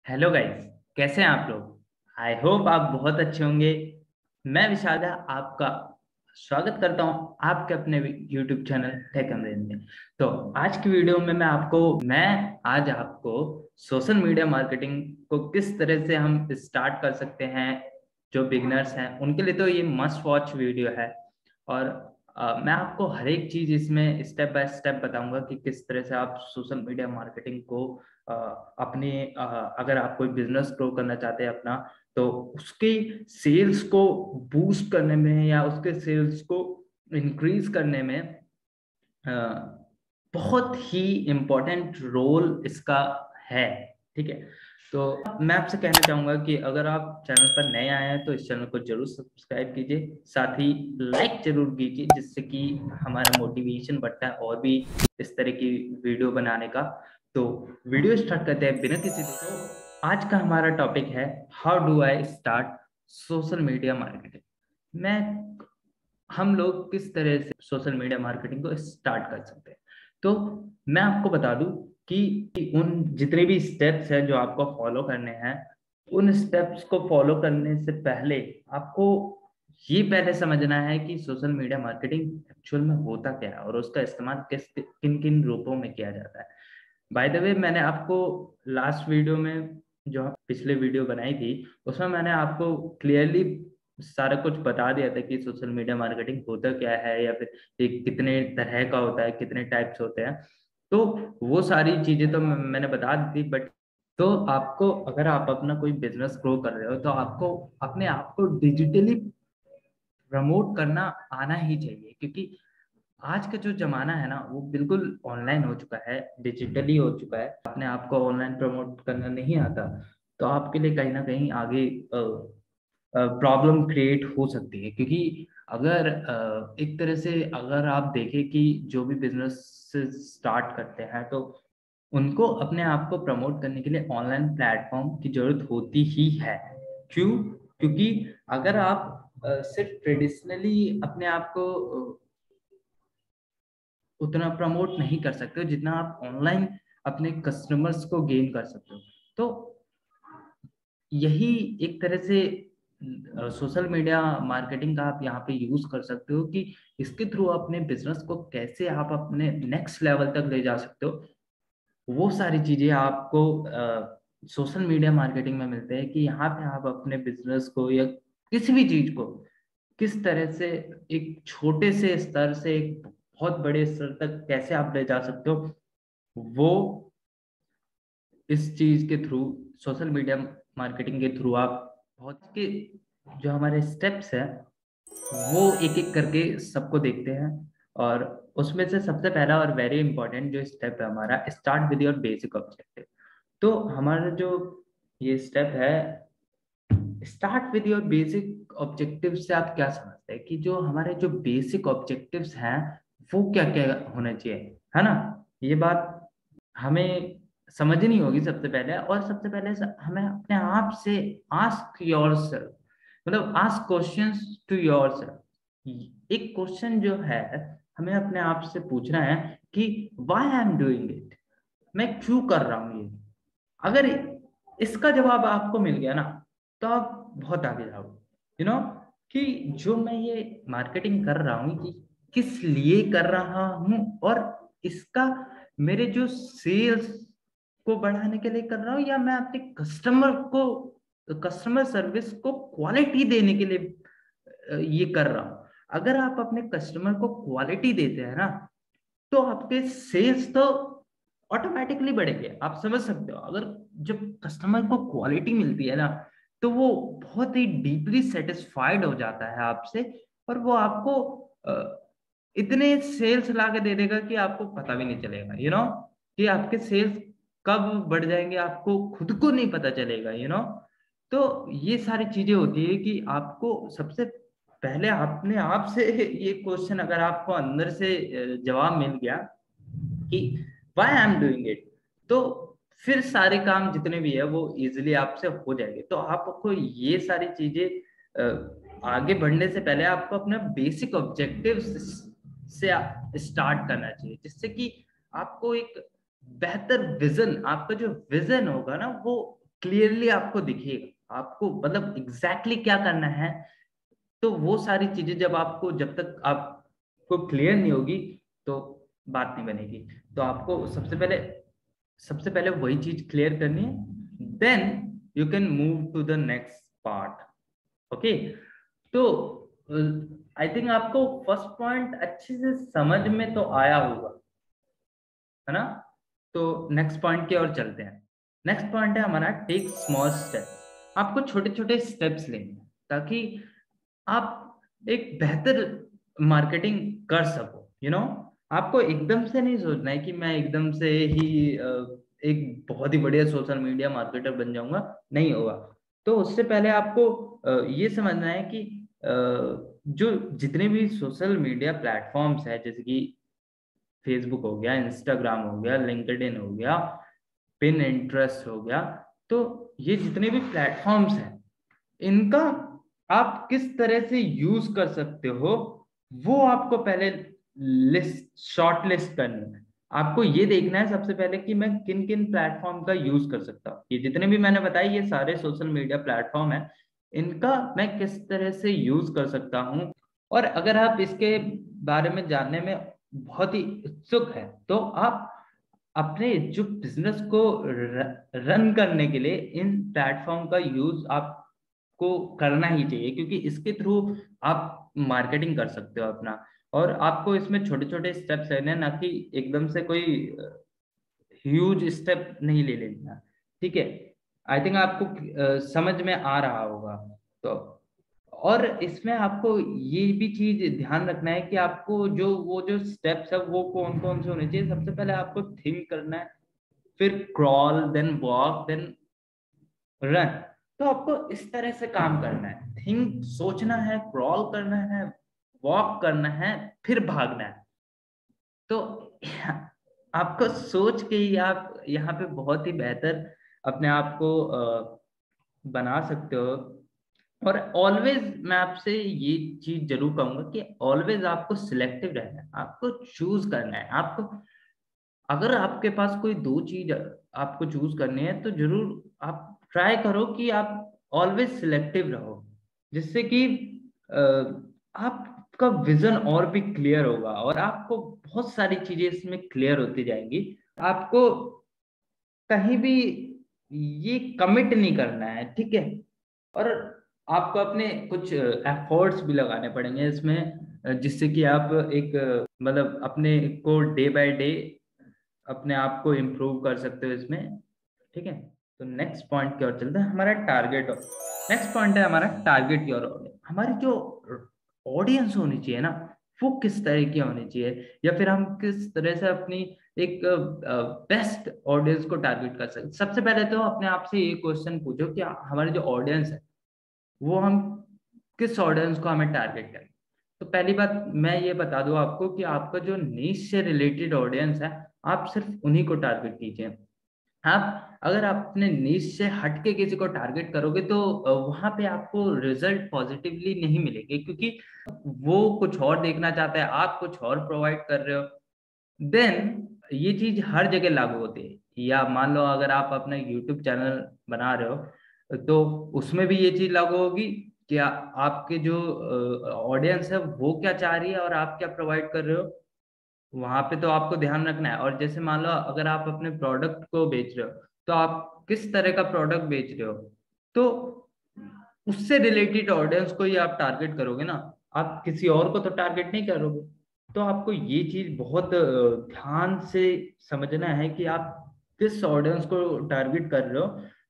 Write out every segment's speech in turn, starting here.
Hello guys, कैसे हैं आप लोग। आई होप आप बहुत अच्छे होंगे। मैं विशाल झा आपका स्वागत करता हूं आपके अपने यूट्यूब चैनल टेक अमरीन में। तो आज की वीडियो में मैं आज आपको सोशल मीडिया मार्केटिंग को किस तरह से हम स्टार्ट कर सकते हैं। जो बिगिनर्स हैं उनके लिए तो ये मस्ट वॉच वीडियो है। और मैं आपको हर एक चीज इसमें स्टेप बाय स्टेप बताऊंगा कि किस तरह से आप सोशल मीडिया मार्केटिंग को अ, अपने अगर आप कोई बिजनेस ग्रो करना चाहते हैं अपना, तो उसके सेल्स को बूस्ट करने में या उसके सेल्स को इंक्रीज करने में अ, बहुत ही इम्पोर्टेंट रोल इसका है। ठीक है। तो मैं आपसे कहना चाहूंगा कि अगर आप चैनल पर नए आए हैं तो इस चैनल को जरूर सब्सक्राइब कीजिए, साथ ही लाइक जरूर कीजिए, जिससे कि हमारा मोटिवेशन बढ़ता है और भी इस तरह की वीडियो बनाने का। तो वीडियो स्टार्ट करते हैं बिना किसी देरी। तो आज का हमारा टॉपिक है how do I start social media marketing. मैं हम लोग किस तरह से सोशल मीडिया मार्केटिंग को स्टार्ट कर सकते हैं। तो मैं आपको बता दूं कि उन जितने भी स्टेप्स हैं जो आपको फॉलो करने हैं, उन स्टेप्स को फॉलो करने से पहले आपको ये पहले समझना है कि सोशल मीडिया मार्केटिंग एक्चुअल में होता क्या है और उसका इस्तेमाल किन किन रूपों में किया जाता है। बाय द वे, मैंने आपको लास्ट वीडियो में, जो पिछले वीडियो बनाई थी, उसमें मैंने आपको क्लियरली सारा कुछ बता दिया था कि सोशल मीडिया मार्केटिंग होता क्या है, या फिर ये कितने तरह का होता है, कितने टाइप्स होते हैं। तो वो सारी चीजें तो मैंने बता दी थी। बट तो आपको, अगर आप अपना कोई बिजनेस ग्रो कर रहे हो, तो आपको अपने आप को डिजिटली प्रमोट करना आना ही चाहिए, क्योंकि आज का जो जमाना है ना, वो बिल्कुल ऑनलाइन हो चुका है, डिजिटली हो चुका है। अपने आप को ऑनलाइन प्रमोट करना नहीं आता तो आपके लिए कहीं ना कहीं आगे प्रॉब्लम क्रिएट हो सकती है। क्योंकि अगर एक तरह से अगर आप देखें कि जो भी बिजनेस स्टार्ट करते हैं, तो उनको अपने आप को प्रमोट करने के लिए ऑनलाइन प्लेटफॉर्म की जरूरत होती ही है। क्यों? क्योंकि अगर आप सिर्फ ट्रेडिशनली अपने आप को उतना प्रमोट नहीं कर सकते हो जितना आप ऑनलाइन अपने कस्टमर्स को गेन कर सकते हो। तो यही एक तरह से सोशल मीडिया मार्केटिंग का आप यहाँ पे यूज कर सकते हो कि इसके थ्रू अपने बिजनेस को कैसे आप अपने नेक्स्ट लेवल तक ले जा सकते हो। वो सारी चीजें आपको सोशल मीडिया मार्केटिंग में मिलते हैं कि यहाँ पे आप अपने बिजनेस को या किसी भी चीज को किस तरह से एक छोटे से स्तर से एक बहुत बड़े स्तर तक कैसे आप ले जा सकते हो। वो इस चीज के थ्रू, सोशल मीडिया मार्केटिंग के थ्रू आप बहुत के जो हमारे स्टेप्स हैं वो एक एक करके सबको देखते हैं। और उसमें से सबसे पहला और वेरी इंपॉर्टेंट जो स्टेप है हमारा, start with your basic objective. तो हमारा जो ये स्टेप है, start with your basic objective, से आप क्या समझते हैं कि जो हमारे जो बेसिक ऑब्जेक्टिव्स हैं वो क्या क्या होने चाहिए, है ना। ये बात हमें समझनी होगी सबसे पहले। और सबसे पहले हमें अपने आप से आस्क योरसेल्फ, मतलब आस्क क्वेश्चंस टू योरसेल्फ। एक क्वेश्चन जो है, हमें अपने आप से पूछना है कि why I am doing it, मैं क्यों कर रहा हूँ ये। अगर इसका जवाब आपको मिल गया ना, तो आप बहुत आगे जाओगे। कि जो मैं ये मार्केटिंग कर रहा हूँ कि किस लिए कर रहा हूँ, और इसका मेरे जो सेल्स को बढ़ाने के लिए कर रहा हूँ, या मैं अपने कस्टमर सर्विस को क्वालिटी देने के लिए ये कर रहा हूँ। अगर आप अपने कस्टमर को क्वालिटी देते हैं ना, तो आपके सेल्स तो ऑटोमेटिकली बढ़ेंगे। आप समझ सकते हो, अगर जब कस्टमर को क्वालिटी मिलती है ना, तो वो बहुत ही डीपली सेटिस्फाइड हो जाता है आपसे, और वो आपको इतने सेल्स ला के दे देगा कि आपको पता भी नहीं चलेगा। कि आपके सेल्स कब बढ़ जाएंगे आपको खुद को नहीं पता चलेगा। तो ये सारी चीजें होती है कि आपको सबसे पहले अपने आप से ये क्वेश्चन, अगर आपको अंदर से जवाब मिल गया कि why I am doing it, तो फिर सारे काम जितने भी है वो इजीली आपसे हो जाएंगे। तो आपको ये सारी चीजें आगे बढ़ने से पहले आपको अपना बेसिक ऑब्जेक्टिव से स्टार्ट करना चाहिए, जिससे कि आपको एक बेहतर विजन, आपका जो विजन होगा ना, वो क्लियरली आपको दिखेगा, आपको मतलब एग्जैक्टली क्या करना है। तो वो सारी चीजें जब तक आपको क्लियर नहीं होगी तो बात नहीं बनेगी। तो आपको सबसे पहले वही चीज क्लियर करनी है, then you can move to the next part. Okay, तो आई थिंक आपको फर्स्ट पॉइंट अच्छे से समझ में तो आया होगा, है ना। तो नेक्स्ट पॉइंट की ओर चलते हैं। नेक्स्ट पॉइंट है हमारा टेक स्मॉल स्टेप्स। आपको छोटे छोटे स्टेप्स लेने हैं ताकि आप एक बेहतर मार्केटिंग कर सको, आपको एकदम से नहीं सोचना है कि मैं एकदम से ही एक बहुत ही बढ़िया सोशल मीडिया मार्केटर बन जाऊंगा, नहीं होगा। तो उससे पहले आपको ये समझना है कि जो जितने भी सोशल मीडिया प्लेटफॉर्म्स है, जैसे कि फेसबुक हो गया, इंस्टाग्राम हो गया, लिंक्डइन हो गया, पिन इंटरेस्ट हो गया, तो ये जितने भी प्लेटफॉर्म्स हैं, इनका आप किस तरह से यूज कर सकते हो, वो आपको पहले शॉर्ट लिस्ट करनी है। आपको ये देखना है सबसे पहले कि मैं किन किन प्लेटफॉर्म का यूज कर सकता हूँ। ये जितने भी मैंने बताए, ये सारे सोशल मीडिया प्लेटफॉर्म है, इनका मैं किस तरह से यूज कर सकता हूँ। और अगर आप इसके बारे में जानने में बहुत ही उत्सुक है, तो आप अपने जो बिजनेस को रन करने के लिए इन प्लेटफॉर्म का यूज आपको करना ही चाहिए, क्योंकि इसके थ्रू आप मार्केटिंग कर सकते हो अपना। और आपको इसमें छोटे छोटे स्टेप्स लेने हैं, ना कि एकदम से कोई ह्यूज स्टेप नहीं ले लेना। ठीक है, आई थिंक आपको समझ में आ रहा होगा। तो और इसमें आपको ये भी चीज ध्यान रखना है कि आपको जो स्टेप्स है वो कौन कौन से होने चाहिए। सबसे पहले आपको थिंक करना है, फिर crawl, then walk, then run. तो आपको इस तरह से काम करना है, थिंक सोचना है, क्रॉल करना है, वॉक करना है, फिर भागना है। तो आपको सोच के ही आप यहाँ पे बहुत ही बेहतर अपने आप को बना सकते हो। और ऑलवेज मैं आपसे ये चीज जरूर कहूंगा कि ऑलवेज आपको सिलेक्टिव रहना है, आपको चूज करना है। आपको अगर आपके पास कोई दो चीज आपको चूज करनी है, तो जरूर आप ट्राई करो कि आप ऑलवेज सिलेक्टिव रहो, जिससे कि अ, आपका विजन और भी क्लियर होगा और आपको बहुत सारी चीजें इसमें क्लियर होती जाएंगी। आपको कहीं भी ये कमिट नहीं करना है, ठीक है। और आपको अपने कुछ एफर्ट्स भी लगाने पड़ेंगे इसमें, जिससे कि आप एक मतलब अपने को डे बाय डे अपने आप को इम्प्रूव कर सकते हो इसमें। ठीक है, तो नेक्स्ट पॉइंट की ओर चलते हैं, हमारा टारगेट। नेक्स्ट पॉइंट है हमारा टारगेट की ओर। हमारी जो ऑडियंस होनी चाहिए ना, वो किस तरह की होनी चाहिए, या फिर हम किस तरह से अपनी एक बेस्ट ऑडियंस को टारगेट कर सकते। सबसे पहले तो अपने आप से ये क्वेश्चन पूछो कि हमारी जो ऑडियंस है, वो हम किस ऑडियंस को हमें टारगेट करें। तो पहली बात मैं ये बता दूं आपको कि आपका जो नीश से रिलेटेड ऑडियंस है, आप सिर्फ उन्हीं को टारगेट कीजिए। आप अगर आप अपने नीश से हट के किसी को टारगेट करोगे, तो वहां पे आपको रिजल्ट पॉजिटिवली नहीं मिलेंगे, क्योंकि वो कुछ और देखना चाहता है, आप कुछ और प्रोवाइड कर रहे हो। देन ये चीज हर जगह लागू होती है। या मान लो अगर आप अपना यूट्यूब चैनल बना रहे हो, तो उसमें भी ये चीज लागू होगी कि आपके जो ऑडियंस है वो क्या चाह रही है और आप क्या प्रोवाइड कर रहे हो। वहां पे तो आपको ध्यान रखना है। और जैसे मान लो अगर आप अपने प्रोडक्ट को बेच रहे हो, तो आप किस तरह का प्रोडक्ट बेच रहे हो, तो उससे रिलेटेड ऑडियंस को ही आप टारगेट करोगे ना, आप किसी और को तो टारगेट नहीं करोगे। तो आपको ये चीज बहुत ध्यान से समझना है कि आप किस ऑडियंस को टारगेट कर रहे हो,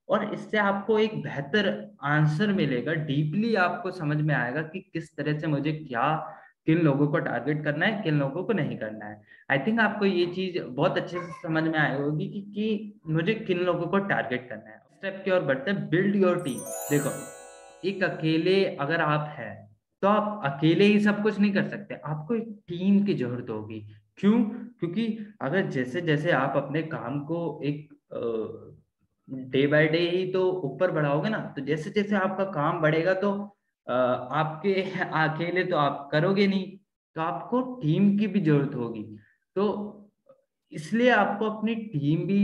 और इससे आपको एक बेहतर आंसर मिलेगा। डीपली आपको समझ में आएगा कि किस तरह से मुझे क्या, किन लोगों को टारगेट करना है, किन लोगों को नहीं करना है। आई थिंक आपको ये चीज बहुत अच्छे से समझ में आई होगी कि मुझे किन लोगों को टारगेट करना है। स्टेप की ओर बढ़ते हैं, बिल्ड योर टीम। देखो, एक अकेले अगर आप हैं, तो आप अकेले ही सब कुछ नहीं कर सकते, आपको एक टीम की जरूरत होगी। क्यों? क्योंकि अगर जैसे जैसे आप अपने काम को एक डे बाय डे ही तो ऊपर बढ़ाओगे ना, तो जैसे जैसे आपका काम बढ़ेगा, तो आपके अकेले तो आप करोगे नहीं, तो आपको टीम की भी जरूरत होगी। तो इसलिए आपको अपनी टीम भी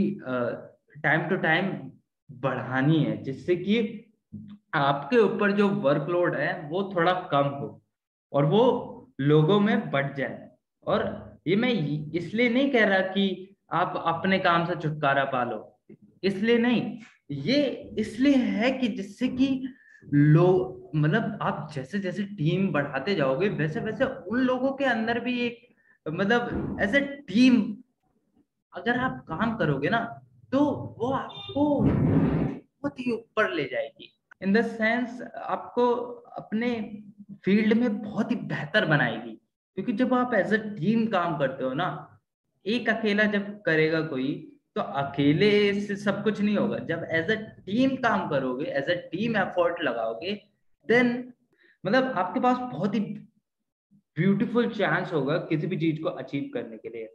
टाइम टू टाइम बढ़ानी है, जिससे कि आपके ऊपर जो वर्कलोड है वो थोड़ा कम हो और वो लोगों में बढ़ जाए। और ये मैं इसलिए नहीं कह रहा कि आप अपने काम से छुटकारा पा लो, इसलिए नहीं, ये इसलिए है कि जिससे कि लोग, मतलब आप जैसे जैसे टीम बढ़ाते जाओगे वैसे वैसे उन लोगों के अंदर भी एक, मतलब एज ए टीम अगर आप काम करोगे ना, तो वो आपको बहुत ही ऊपर ले जाएगी। इन द सेंस आपको अपने फील्ड में बहुत ही बेहतर बनाएगी, क्योंकि जब आप एज अ टीम काम करते हो ना, एक अकेला जब करेगा कोई, तो अकेले से सब कुछ नहीं होगा। जब एज अ टीम काम करोगे, एज अ टीम एफर्ट लगाओगे, देन मतलब आपके पास बहुत ही ब्यूटीफुल चांस होगा किसी भी चीज को अचीव करने के लिए।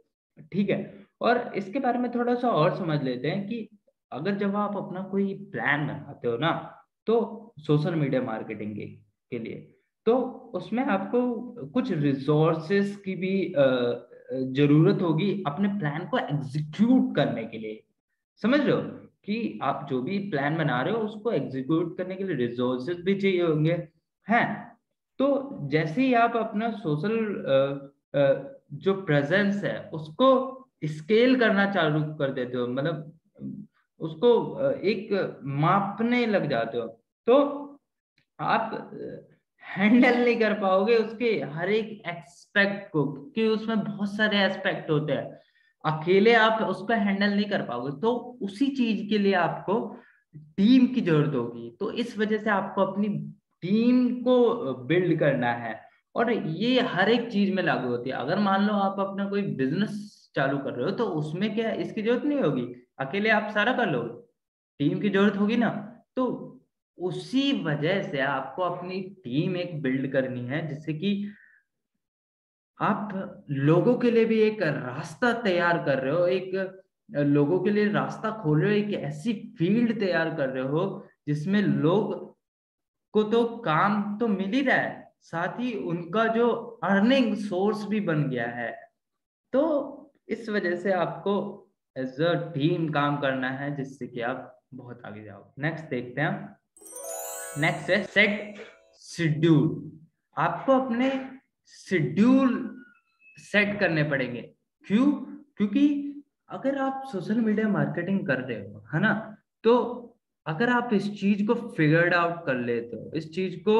ठीक है, और इसके बारे में थोड़ा सा और समझ लेते हैं कि अगर जब आप अपना कोई प्लान बनाते हो ना, तो सोशल मीडिया मार्केटिंग के लिए, तो उसमें आपको कुछ रिसोर्सेस की भी जरूरत होगी अपने प्लान को एग्जीक्यूट करने के लिए। समझ रहे हो कि आप जो भी प्लान बना रहे हो उसको एग्जीक्यूट करने के लिए रिसोर्सेज भी चाहिए होंगे, हैं। तो जैसे ही आप अपना सोशल जो प्रेजेंस है उसको स्केल करना चालू कर देते हो, मतलब उसको एक मापने लग जाते हो, तो आप हैंडल नहीं कर पाओगे उसके हर एक एक्सपेक्ट को, क्योंकि उसमें बहुत सारे एस्पेक्ट होते हैं। अकेले आप उसको हैंडल नहीं कर पाओगे, तो उसी चीज के लिए आपको टीम की जरूरत होगी। तो इस वजह से आपको अपनी टीम को बिल्ड करना है, और ये हर एक चीज में लागू होती है। अगर मान लो आप अपना कोई बिजनेस चालू कर रहे हो, तो उसमें क्या इसकी जरूरत नहीं होगी, अकेले आप सारा कर लोगे, टीम की जरूरत होगी ना। तो उसी वजह से आपको अपनी टीम एक बिल्ड करनी है, जिससे कि आप लोगों के लिए भी एक रास्ता तैयार कर रहे हो, एक लोगों के लिए रास्ता खोल रहे हो, एक ऐसी फील्ड तैयार कर रहे हो जिसमें लोग को तो काम तो मिल ही रहा है, साथ ही उनका जो अर्निंग सोर्स भी बन गया है। तो इस वजह से आपको एज अ टीम काम करना है, जिससे कि आप बहुत आगे जाओ। नेक्स्ट देखते हैं। नेक्स्ट है सेट शेड्यूल। आपको अपने शेड्यूल सेट करने पड़ेंगे। क्यों? क्योंकि अगर आप सोशल मीडिया मार्केटिंग कर रहे हो, है ना, तो अगर आप इस चीज को फिगर्ड आउट कर लेते हो, इस चीज को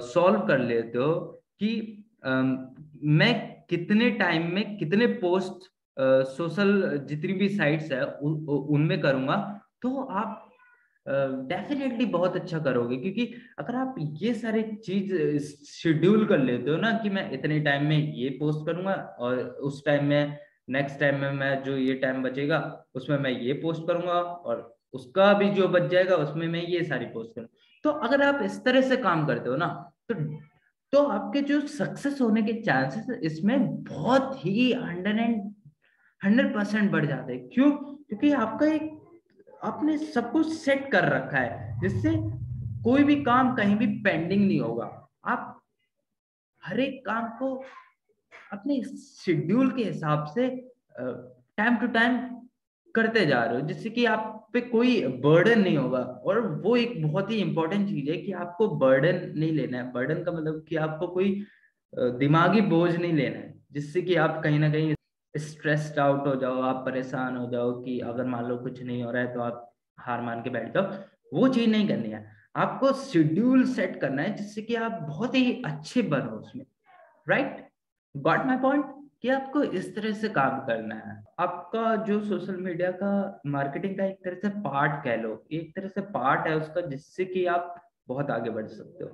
सॉल्व कर लेते हो कि मैं कितने टाइम में कितने पोस्ट सोशल जितनी भी साइट्स है उनमें करूंगा, तो आप डेफिनेटली बहुत अच्छा करोगे। क्योंकि अगर आप ये सारे चीज शेड्यूल कर लेते हो ना, कि मैं इतने टाइम में ये पोस्ट करूंगा, और उस टाइम में नेक्स्ट टाइम में मैं जो ये टाइम बचेगा उसमें मैं ये पोस्ट करूंगा, और उसका भी जो बच जाएगा उसमें मैं ये सारी पोस्ट करूँ। तो अगर आप इस तरह से काम करते हो ना, तो आपके जो सक्सेस होने के चांसेस इसमें बहुत ही 100% बढ़ जाते हैं। क्यों? क्योंकि आपका एक, आपने सब कुछ सेट कर रखा है, जिससे कोई भी काम कहीं भी पेंडिंग नहीं होगा। आप हर एक काम को अपने शेड्यूल के हिसाब से टाइम टू टाइम करते जा रहे हो, जिससे कि आप पे कोई बर्डन नहीं होगा। और वो एक बहुत ही इंपॉर्टेंट चीज है कि आपको बर्डन नहीं लेना है। बर्डन का मतलब कि आपको कोई दिमागी बोझ नहीं लेना है, जिससे कि आप कहीं ना कहीं स्ट्रेस्ड आउट हो जाओ, आप परेशान हो जाओ कि अगर मान लो कुछ नहीं हो रहा है तो आप हार मान के बैठ जाओ। वो चीज नहीं करनी है, आपको शेड्यूल सेट करना है, जिससे कि आप बहुत ही अच्छे बनो उसमें। राइट? Got my point? कि आपको इस तरह से काम करना है। आपका जो सोशल मीडिया का मार्केटिंग का एक तरह से पार्ट कह लो, एक तरह से पार्ट है उसका, जिससे कि आप बहुत आगे बढ़ सकते हो।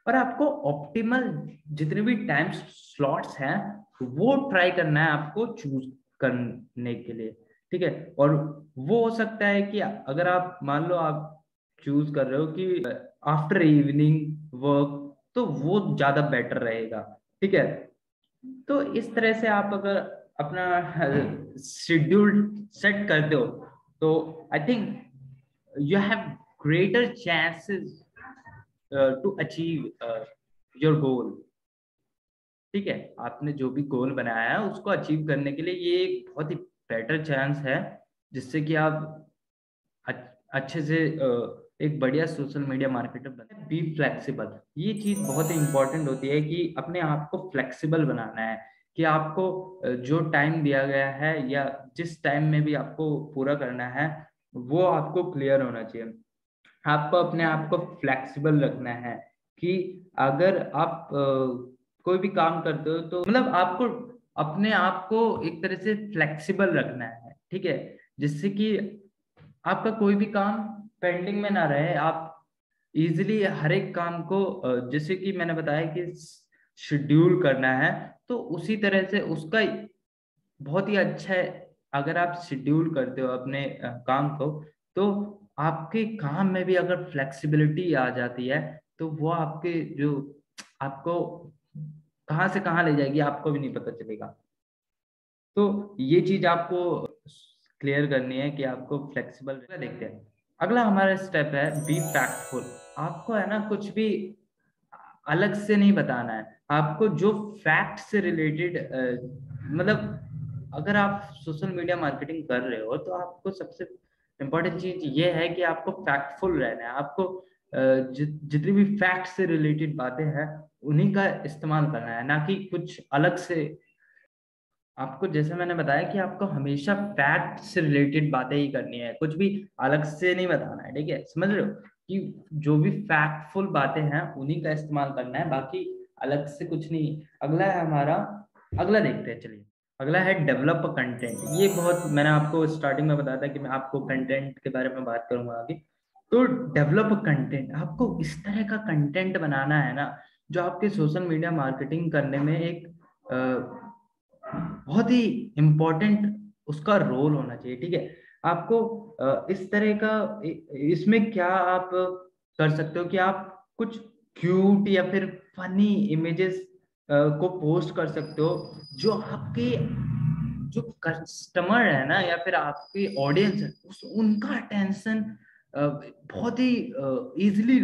और आपको ऑप्टिमल जितने भी टाइम स्लॉट्स हैं वो ट्राई करना है आपको चूज करने के लिए। ठीक है, और वो हो सकता है कि अगर आप मान लो आप चूज कर रहे हो कि आफ्टर इवनिंग वर्क, तो वो ज्यादा बेटर रहेगा। ठीक है, तो इस तरह से आप अगर अपना शेड्यूल सेट करते हो, तो I think you have greater chances to achieve your goal. ठीक है, आपने जो भी गोल बनाया है उसको अचीव करने के लिए ये एक बहुत ही बेटर चांस है, जिससे कि आप अच्छे से एक बढ़िया सोशल मीडिया मार्केटर बने। बी फ्लेक्सिबल, ये चीज बहुत ही इंपॉर्टेंट होती है कि अपने आप को फ्लेक्सिबल बनाना है, कि आपको जो टाइम दिया गया है या जिस टाइम में भी आपको पूरा करना है वो आपको क्लियर होना चाहिए। आपको अपने आप को फ्लेक्सिबल रखना है कि अगर आप कोई भी काम करते हो तो मतलब आपको अपने आप को एक तरह से फ्लेक्सिबल रखना है, ठीक है, जिससे कि आपका कोई भी काम पेंडिंग में ना रहे। आप इजीली हर एक काम को जैसे कि मैंने बताया कि शेड्यूल करना है, तो उसी तरह से उसका बहुत ही अच्छा है। अगर आप शेड्यूल करते हो अपने काम को, तो आपके काम में भी अगर फ्लेक्सिबिलिटी आ जाती है तो वो आपके जो आपको कहाँ से कहाँ ले जाएगी आपको भी नहीं पता चलेगा। तो ये चीज आपको क्लियर करनी है कि आपको फ्लेक्सिबल देखते हैं। अगला हमारा स्टेप है बी फैक्टफुल। आपको है ना कुछ भी अलग से नहीं बताना है, आपको जो फैक्ट से रिलेटेड मतलब अगर आप सोशल मीडिया मार्केटिंग कर रहे हो तो आपको सबसे इम्पोर्टेंट चीज ये है कि आपको फैक्टफुल रहना है। आपको जितनी भी फैक्ट से रिलेटेड बातें हैं उन्हीं का इस्तेमाल करना है, ना कि कुछ अलग से। आपको जैसे मैंने बताया कि आपको हमेशा फैक्ट से रिलेटेड बातें ही करनी है, कुछ भी अलग से नहीं बताना है, ठीक है, समझ रहे हो कि जो भी फैक्टफुल बातें हैं उन्हीं का इस्तेमाल करना है, बाकी अलग से कुछ नहीं। अगला है हमारा, अगला देखते हैं, चलिए अगला है डेवलप कंटेंट। ये बहुत मैंने आपको स्टार्टिंग में बताया था कि मैं आपको कंटेंट के बारे में बात करूंगा आगे। तो डेवलप कंटेंट, आपको इस तरह का कंटेंट बनाना है ना जो आपके सोशल मीडिया मार्केटिंग करने में एक बहुत ही इम्पोर्टेंट उसका रोल होना चाहिए, ठीक है। आपको इस तरह का इसमें क्या आप कर सकते हो कि आप कुछ क्यूट या फिर फनी इमेजेस को पोस्ट कर सकते हो, जो आपके जो कस्टमर है ना या फिर आपकी ऑडियंस है उनका अटेंशन बहुत ही इजीली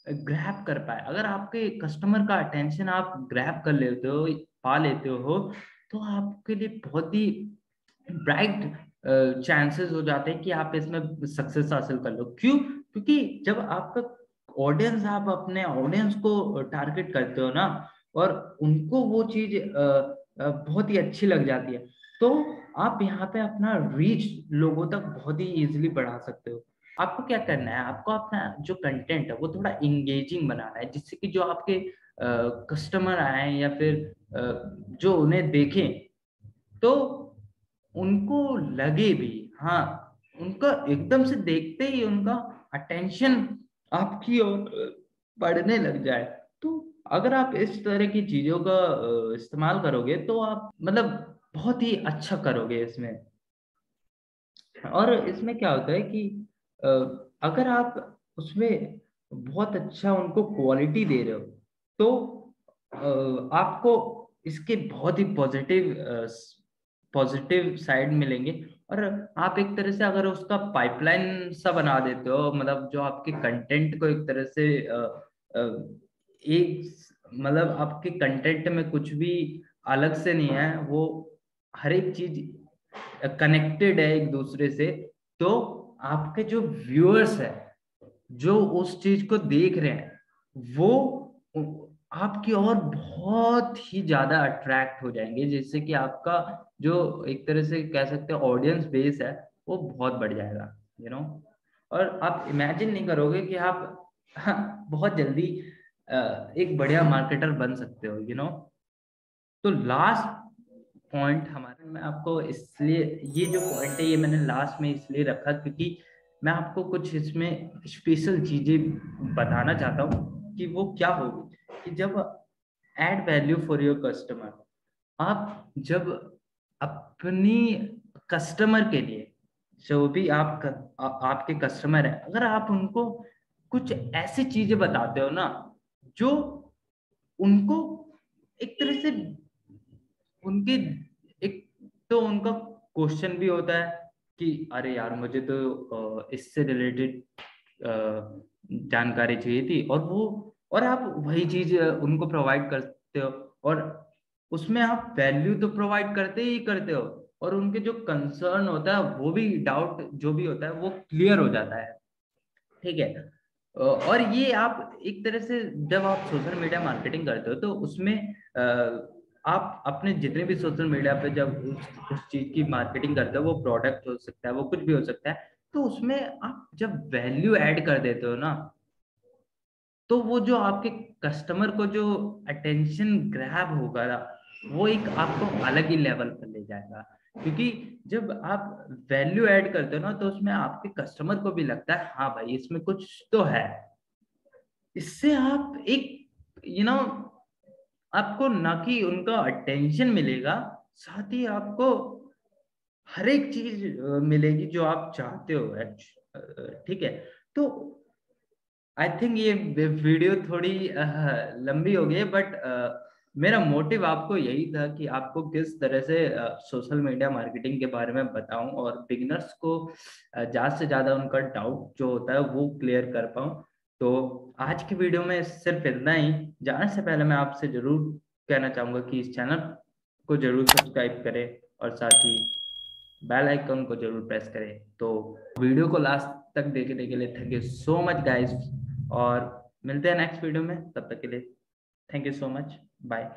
ग्रैब कर पाए। अगर आपके कस्टमर का अटेंशन आप ग्रैब कर लेते हो, पा लेते हो, तो आपके लिए बहुत ही ब्राइट चांसेस हो जाते हैं कि आप इसमें सक्सेस हासिल कर लो। क्यों? क्योंकि जब आपका ऑडियंस, आप अपने ऑडियंस को टारगेट करते हो ना और उनको वो चीज बहुत ही अच्छी लग जाती है, तो आप यहाँ पे अपना रीच लोगों तक बहुत ही इजीली बढ़ा सकते हो। आपको क्या करना है, आपको अपना जो कंटेंट है वो थोड़ा इंगेजिंग बनाना है, जिससे कि जो आपके कस्टमर आए या फिर जो उन्हें देखें तो उनको लगे भी, हाँ, उनका एकदम से देखते ही उनका अटेंशन आपकी ओर बढ़ने लग जाए। तो अगर आप इस तरह की चीजों का इस्तेमाल करोगे तो आप मतलब बहुत ही अच्छा करोगे इसमें। और इसमें क्या होता है कि अ, अगर आप उसमें बहुत अच्छा उनको क्वालिटी दे रहे हो तो आपको इसके बहुत ही पॉजिटिव साइड मिलेंगे। और आप एक तरह से अगर उसका पाइपलाइन सा बना देते हो, मतलब जो आपके कंटेंट को एक तरह से अ, एक मतलब आपके कंटेंट में कुछ भी अलग से नहीं है, वो हर एक चीज कनेक्टेड है एक दूसरे से, तो आपके जो व्यूअर्स है जो उस चीज को देख रहे हैं वो आपकी ओर बहुत ही ज्यादा अट्रैक्ट हो जाएंगे, जिससे कि आपका जो एक तरह से कह सकते हैं ऑडियंस बेस है वो बहुत बढ़ जाएगा, यू नो। और आप इमेजिन नहीं करोगे कि आप बहुत जल्दी एक बढ़िया मार्केटर बन सकते हो, यू नो। तो लास्ट पॉइंट हमारे, मैं आपको इसलिए ये जो पॉइंट है ये मैंने लास्ट में इसलिए रखा क्योंकि मैं आपको कुछ इसमें स्पेशल चीजें बताना चाहता हूँ कि वो क्या होगी। कि जब add value for your customer, आप जब अपनी कस्टमर के लिए, जो भी आपके कस्टमर है, अगर आप उनको कुछ ऐसी चीजें बताते हो ना जो उनको एक तरह से उनके एक, तो उनका क्वेश्चन भी होता है कि अरे यार मुझे तो इससे रिलेटेड जानकारी चाहिए थी, और वो और आप वही चीज उनको प्रोवाइड करते हो, और उसमें आप वैल्यू तो प्रोवाइड करते ही करते हो, और उनके जो कंसर्न होता है वो भी, डाउट जो भी होता है वो क्लियर हो जाता है। ठीक है। और ये आप एक तरह से जब आप सोशल मीडिया मार्केटिंग करते हो तो उसमें आप अपने जितने भी सोशल मीडिया पे जब उस चीज की मार्केटिंग करते हो, वो प्रोडक्ट हो सकता है, वो कुछ भी हो सकता है, तो उसमें आप जब वैल्यू ऐड कर देते हो ना, तो वो जो आपके कस्टमर को जो अटेंशन ग्रैब होगा ना, वो एक आपको अलग ही लेवल पर ले जाएगा। क्योंकि जब आप वैल्यू ऐड करते हो ना, तो उसमें आपके कस्टमर को भी लगता है हाँ भाई इसमें कुछ तो है। इससे आप एक आपको ना कि उनका अटेंशन मिलेगा, साथ ही आपको हर एक चीज मिलेगी जो आप चाहते हो। ठीक है। तो आई थिंक ये वीडियो थोड़ी लंबी हो गई, बट मेरा मोटिव आपको यही था कि आपको किस तरह से सोशल मीडिया मार्केटिंग के बारे में बताऊं और बिगिनर्स को ज्यादा से ज्यादा उनका डाउट जो होता है वो क्लियर कर पाऊं। तो आज की वीडियो में सिर्फ इतना ही। जाने से पहले मैं आपसे जरूर कहना चाहूंगा कि इस चैनल को जरूर सब्सक्राइब करें और साथ ही बेल आइकन को जरूर प्रेस करें। तो वीडियो को लास्ट तक देखने के लिए thank you so much guys, और मिलते हैं नेक्स्ट वीडियो में। तब तक के लिए thank you so much, bye.